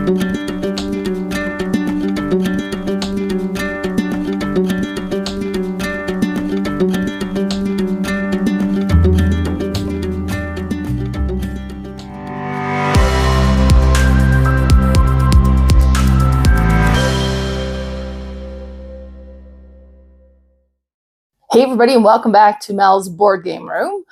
Hey everybody, and welcome back to Mel's Board Game Room.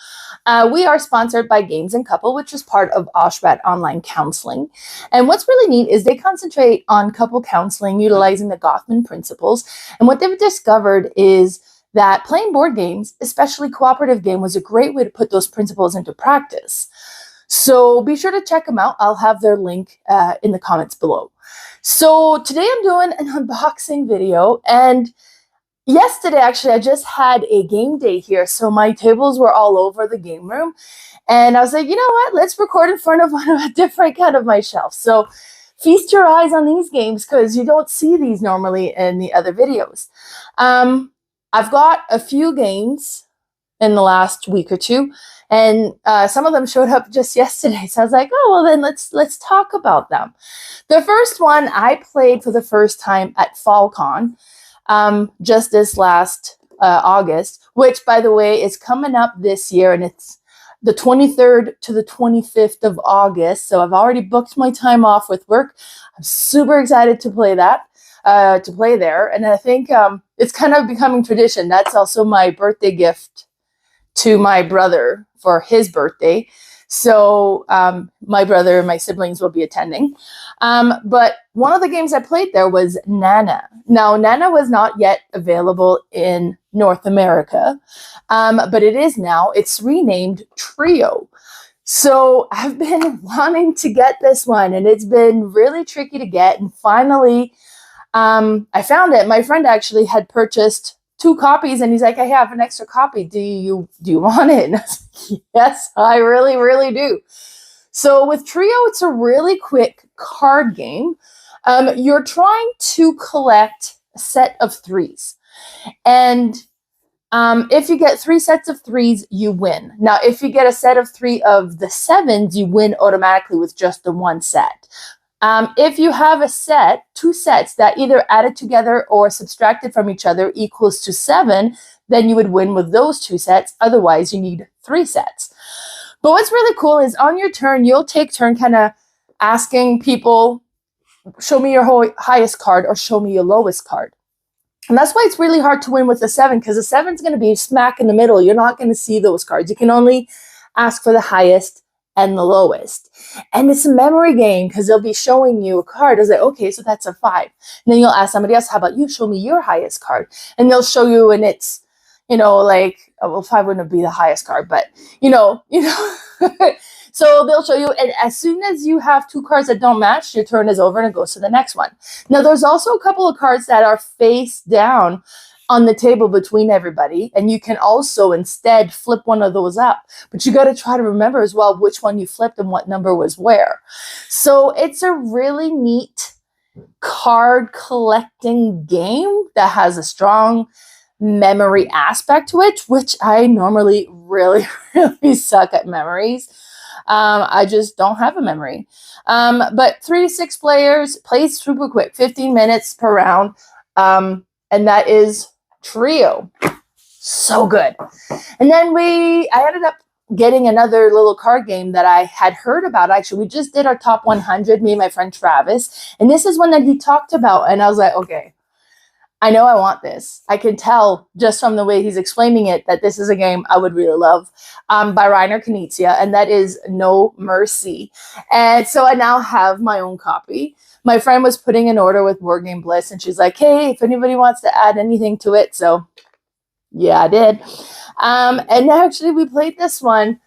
We are sponsored by Games and Couple, which is part of Oshrat Online Counseling. And what's really neat is they concentrate on couple counseling utilizing the Goffman principles. And what they've discovered is that playing board games, especially cooperative game, was a great way to put those principles into practice. So be sure to check them out. I'll have their link in the comments below. So today I'm doing an unboxing video, and yesterday, actually, I just had a game day here, so my tables were all over the game room, and I was like, you know what, let's record in front of a different kind of my shelf. So feast your eyes on these games because you don't see these normally in the other videos. I've got a few games in the last week or two, and some of them showed up just yesterday, so I was like, oh, well, then let's talk about them. The first one I played for the first time at FallCon. Just this last August, which, by the way, is coming up this year, and it's the 23rd to the 25th of August. So I've already booked my time off with work. I'm super excited to play that, to play there. And I think it's kind of becoming tradition. That's also my birthday gift to my brother for his birthday. So my brother and my siblings will be attending. But one of the games I played there was Nana. Now, Nana was not yet available in North America, but it is now. It's renamed Trio. So I've been wanting to get this one, and it's been really tricky to get. And finally, I found it. My friend actually had purchased 2 copies, and he's like, I have an extra copy. Do you want it? And I was like, yes, I really, really do. So with Trio, it's a really quick card game. You're trying to collect a set of 3s. And if you get 3 sets of 3s, you win. Now, if you get a set of 3 of the 7s, you win automatically with just the 1 set. If you have a set, 2 sets that either added together or subtracted from each other equals to 7, then you would win with those 2 sets. Otherwise, you need 3 sets. But what's really cool is on your turn, you'll take turn kind of asking people, show me your highest card or show me your lowest card. And that's why it's really hard to win with the 7, because the 7 is going to be smack in the middle. You're not going to see those cards. You can only ask for the highest and the lowest. And it's a memory game because they'll be showing you a card. It's like, okay, so that's a 5. And then you'll ask somebody else, how about you show me your highest card? And they'll show you, and it's, you know, like, well, 5 wouldn't be the highest card, but you know. So they'll show you, and as soon as you have 2 cards that don't match, your turn is over and it goes to the next one. Now, there's also a couple of cards that are face down on the table between everybody, and you can also instead flip one of those up, but you got to try to remember as well which one you flipped and what number was where. So it's a really neat card collecting game that has a strong memory aspect to it, which I normally really suck at memories. I just don't have a memory. But 3 to 6 players, plays super quick, 15 minutes per round, and that is Trio. So good. And then I ended up getting another little card game that I had heard about. Actually, we just did our top 100, me and my friend Travis, and this is one that he talked about, and I was like, okay, I know I want this. I can tell just from the way he's explaining it that this is a game I would really love, by Reiner Knizia, and that is No Mercy. And so I now have my own copy. My friend was putting an order with Board Game Bliss, and she's like, hey, if anybody wants to add anything to it. So yeah, I did. And actually we played this one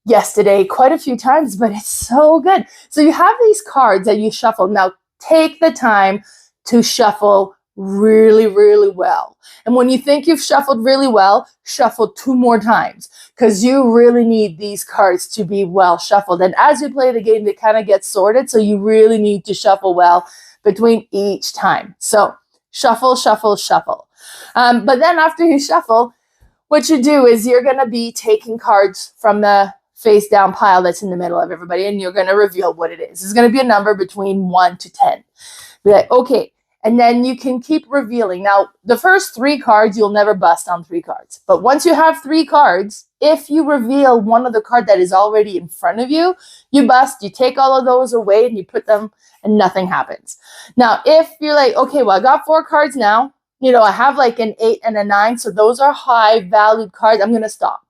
yesterday quite a few times, but it's so good. So you have these cards that you shuffle. Now take the time to shuffle really, really well. And when you think you've shuffled really well, shuffle 2 more times, because you really need these cards to be well shuffled. And as you play the game, they kind of get sorted, so you really need to shuffle well between each time. So shuffle, shuffle, shuffle. But then after you shuffle, what you do is you're going to be taking cards from the face down pile that's in the middle of everybody, and you're going to reveal what it is. It's going to be a number between 1 to 10. Be like, okay. And then you can keep revealing. Now, the first 3 cards, you'll never bust on 3 cards. But once you have 3 cards, if you reveal one of the card that is already in front of you, you bust, you take all of those away, and you put them, and nothing happens. Now, if you're like, okay, well, I got 4 cards now. You know, I have like an 8 and a 9, so those are high valued cards. I'm going to stop.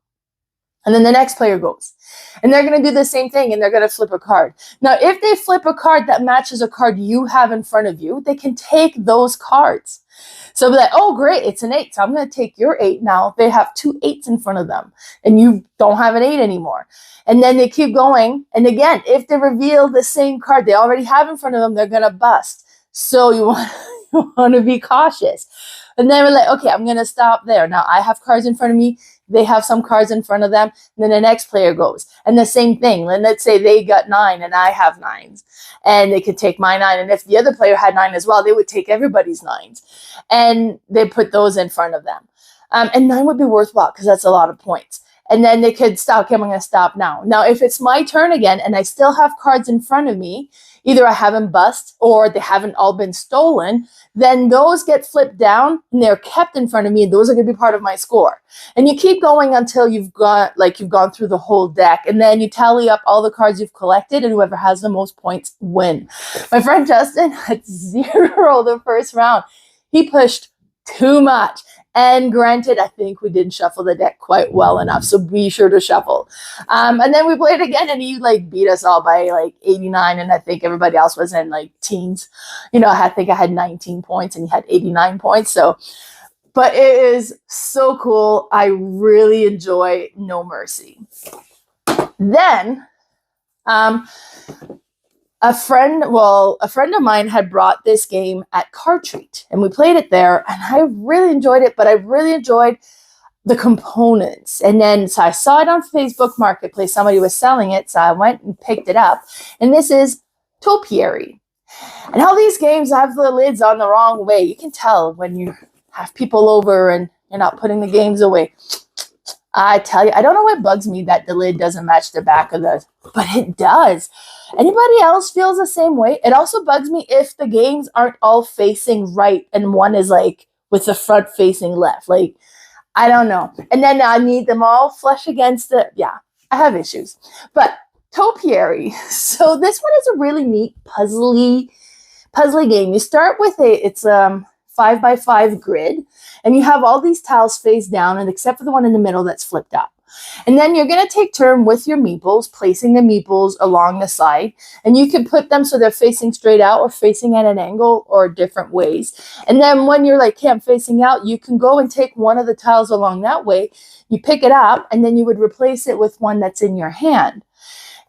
And then the next player goes. And they're going to do the same thing, and they're going to flip a card. Now, if they flip a card that matches a card you have in front of you, they can take those cards. So be like, oh, great, it's an 8. So I'm going to take your 8 now. They have 2 8s in front of them, and you don't have an 8 anymore. And then they keep going. And again, if they reveal the same card they already have in front of them, they're going to bust. So you want to be cautious. And then we're like, okay, I'm going to stop there. Now, I have cards in front of me. They have some cards in front of them. And then the next player goes. And the same thing. And let's say they got 9 and I have 9s. And they could take my 9. And if the other player had 9 as well, they would take everybody's 9s. And they put those in front of them. And 9 would be worthwhile because that's a lot of points. And then they could stop. Okay, I'm going to stop now. Now, if it's my turn again and I still have cards in front of me, either I haven't bust or they haven't all been stolen, then those get flipped down and they're kept in front of me. And those are going to be part of my score. And you keep going until you've gone through the whole deck. And then you tally up all the cards you've collected, and whoever has the most points win. My friend Justin had 0 the first round. He pushed too much. And granted, I think we didn't shuffle the deck quite well enough, so be sure to shuffle. And then we played again, and he beat us all by 89, and I think everybody else was in teens. You know, I think I had 19 points, and he had 89 points. So, but it is so cool. I really enjoy No Mercy. Then, a friend of mine had brought this game at Card Treat, and we played it there, and I really enjoyed it, but I really enjoyed the components. And then, so I saw it on Facebook Marketplace. Somebody was selling it, so I went and picked it up, and this is Topiary. And all these games have the lids on the wrong way. You can tell when you have people over and you're not putting the games away. I tell you, I don't know what bugs me that the lid doesn't match the back of the, but it does. Anybody else feels the same way? It also bugs me if the games aren't all facing right and one is with the front facing left. I don't know. And then I need them all flush against it. Yeah, I have issues. But Topiary. So this one is a really neat puzzly game. You start with it's 5x5 grid, and you have all these tiles face down, and except for the one in the middle that's flipped up. And then you're going to take turn with your meeples, placing the meeples along the side, and you can put them so they're facing straight out or facing at an angle or different ways. And then when you're okay, I'm facing out, you can go and take one of the tiles along that way, you pick it up, and then you would replace it with one that's in your hand.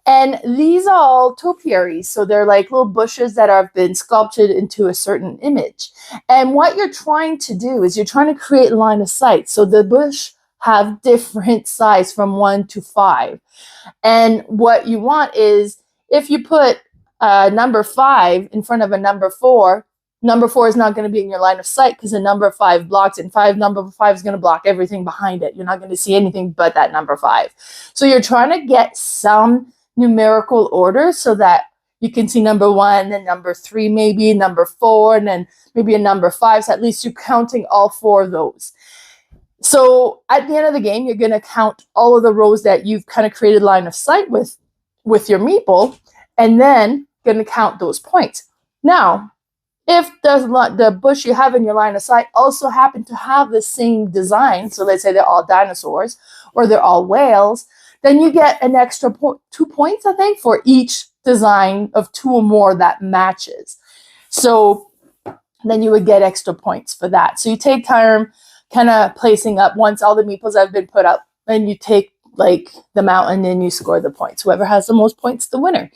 And these are all topiaries, so they're little bushes that have been sculpted into a certain image. And what you're trying to do is you're trying to create line of sight. So the bush have different size from 1 to 5. And what you want is if you put number 5 in front of a number 4 is not going to be in your line of sight because the number 5 blocks, and number 5 is going to block everything behind it. You're not going to see anything but that number 5. So you're trying to get some numerical order so that you can see number 1 and number 3, maybe number 4, and then maybe a number 5. So at least you're counting all 4 of those. So at the end of the game, you're going to count all of the rows that you've kind of created line of sight with your meeple, and then going to count those points. Now, if the bush you have in your line of sight also happen to have the same design, so let's say they're all dinosaurs or they're all whales, then you get an extra 2 points, I think, for each design of 2 or more that matches. So then you would get extra points for that. So you take time kind of placing up once all the meeples have been put up, and you take the mountain and you score the points. Whoever has the most points, the winner.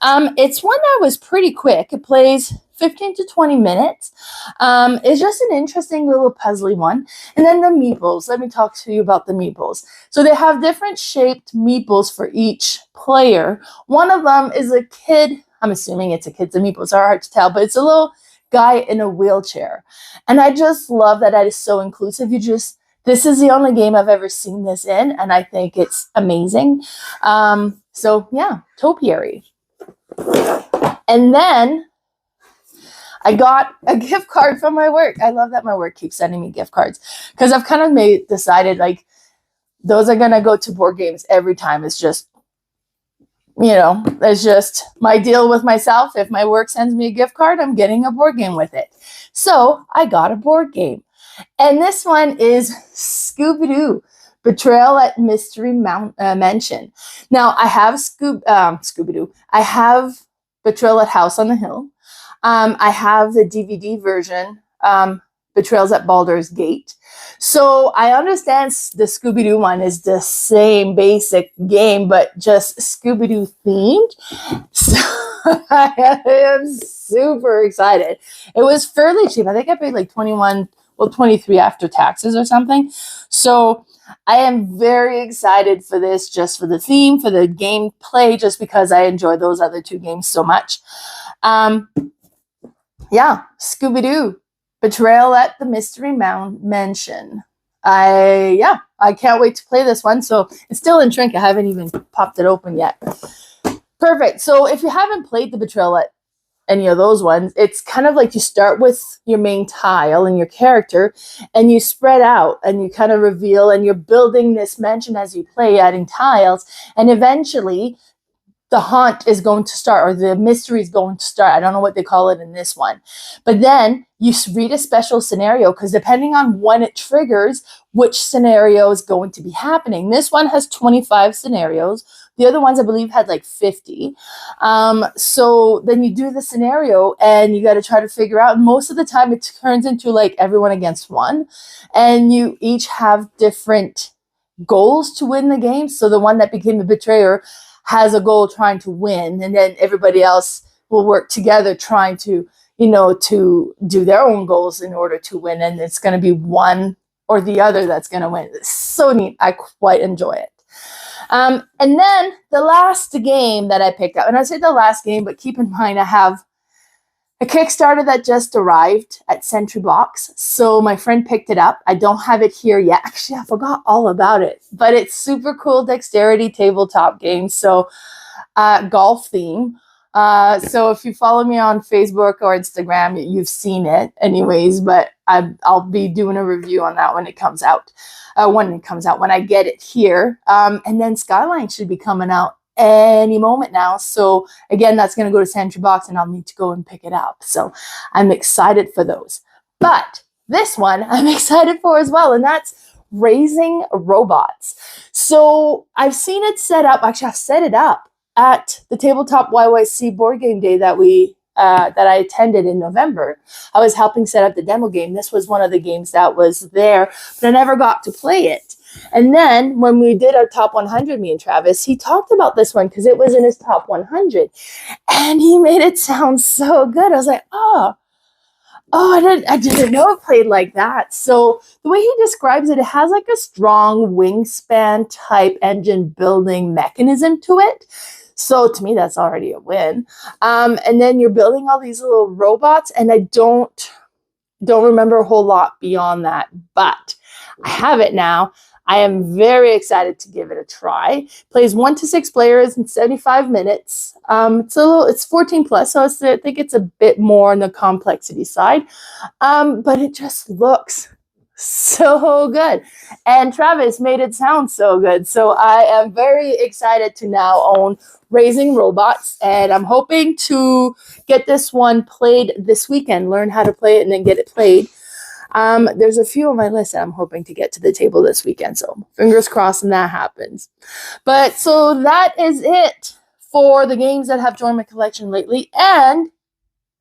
It's one that was pretty quick. It plays 15 to 20 minutes. It's just an interesting little puzzly one. And then the meeples. Let me talk to you about the meeples. So they have different shaped meeples for each player. One of them is a kid. I'm assuming it's a kid. The meeples are hard to tell, but it's a little guy in a wheelchair. And I just love that is so inclusive. You just This is the only game I've ever seen this in, and I think it's amazing. So yeah, Topiary. And then I got a gift card from my work. I love that my work keeps sending me gift cards because I've kind of decided like those are going to go to board games every time. It's just, it's just my deal with myself. If my work sends me a gift card, I'm getting a board game with it. So I got a board game. And this one is Scooby-Doo, Betrayal at Mystery Mansion. Now, I have Scooby-Doo. I have Betrayal at House on the Hill. I have the DVD version, Betrayals at Baldur's Gate. So I understand the Scooby-Doo one is the same basic game, but just Scooby-Doo themed. So I am super excited. It was fairly cheap. I think I paid like $23 after taxes or something. So I am very excited for this, just for the theme, for the gameplay, just because I enjoy those other two games so much. Yeah, Scooby-Doo, Betrayal at the Mystery Mansion. I can't wait to play this one. So it's still in shrink. I haven't even popped it open yet. Perfect. So if you haven't played the Betrayal at any of those ones, it's kind of like you start with your main tile and your character, and you spread out and you kind of reveal, and you're building this mansion as you play, adding tiles, and eventually the haunt is going to start, or the mystery is going to start. I don't know what they call it in this one. But then you read a special scenario, because depending on when it triggers, which scenario is going to be happening. This one has 25 scenarios. The other ones, I believe, had like 50. So then you do the scenario, and you got to try to figure out. And most of the time, it turns into like everyone against one. And you each have different goals to win the game. So the one that became the betrayer has a goal trying to win, and then everybody else will work together trying to, to do their own goals in order to win. And it's going to be one or the other that's going to win. It's so neat. I quite enjoy it. And then the last game that I picked up, and I say the last game, but keep in mind I have a Kickstarter that just arrived at Sentry Box. So my friend picked it up. I don't have it here yet. Actually, I forgot all about it. But it's super cool dexterity tabletop game. So golf theme. So if you follow me on Facebook or Instagram, you've seen it anyways. But I'll be doing a review on that when it comes out. When I get it here. And then Skyline should be coming out any moment now. So again, that's going to go to Sentry Box, and I'll need to go and pick it up. So I'm excited for those. But this one I'm excited for as well, and that's Raising Robots. So I've seen it set up. Actually, I've set it up at the Tabletop YYC board game day that I attended in November. I was helping set up the demo game. This was one of the games that was there, but I never got to play it. And then when we did our top 100, me and Travis, he talked about this one because it was in his top 100, and he made it sound so good. I was like, oh, I didn't know it played like that. So the way he describes it, it has like a strong wingspan type engine building mechanism to it. So to me, that's already a win. And then you're building all these little robots, and I don't remember a whole lot beyond that, but I have it now. I am very excited to give it a try. Plays 1 to 6 players in 75 minutes. It's 14 plus, so I think it's a bit more on the complexity side. But it just looks so good. And Travis made it sound so good. So I am very excited to now own Raising Robots, and I'm hoping to get this one played this weekend, learn how to play it, and then get it played. There's a few on my list that I'm hoping to get to the table this weekend, so fingers crossed when that happens. But so that is it for the games that have joined my collection lately, and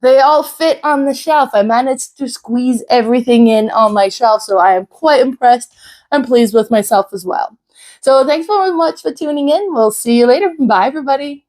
they all fit on the shelf. I managed to squeeze everything in on my shelf, so I am quite impressed and pleased with myself as well. So thanks very much for tuning in. We'll see you later. Bye, everybody.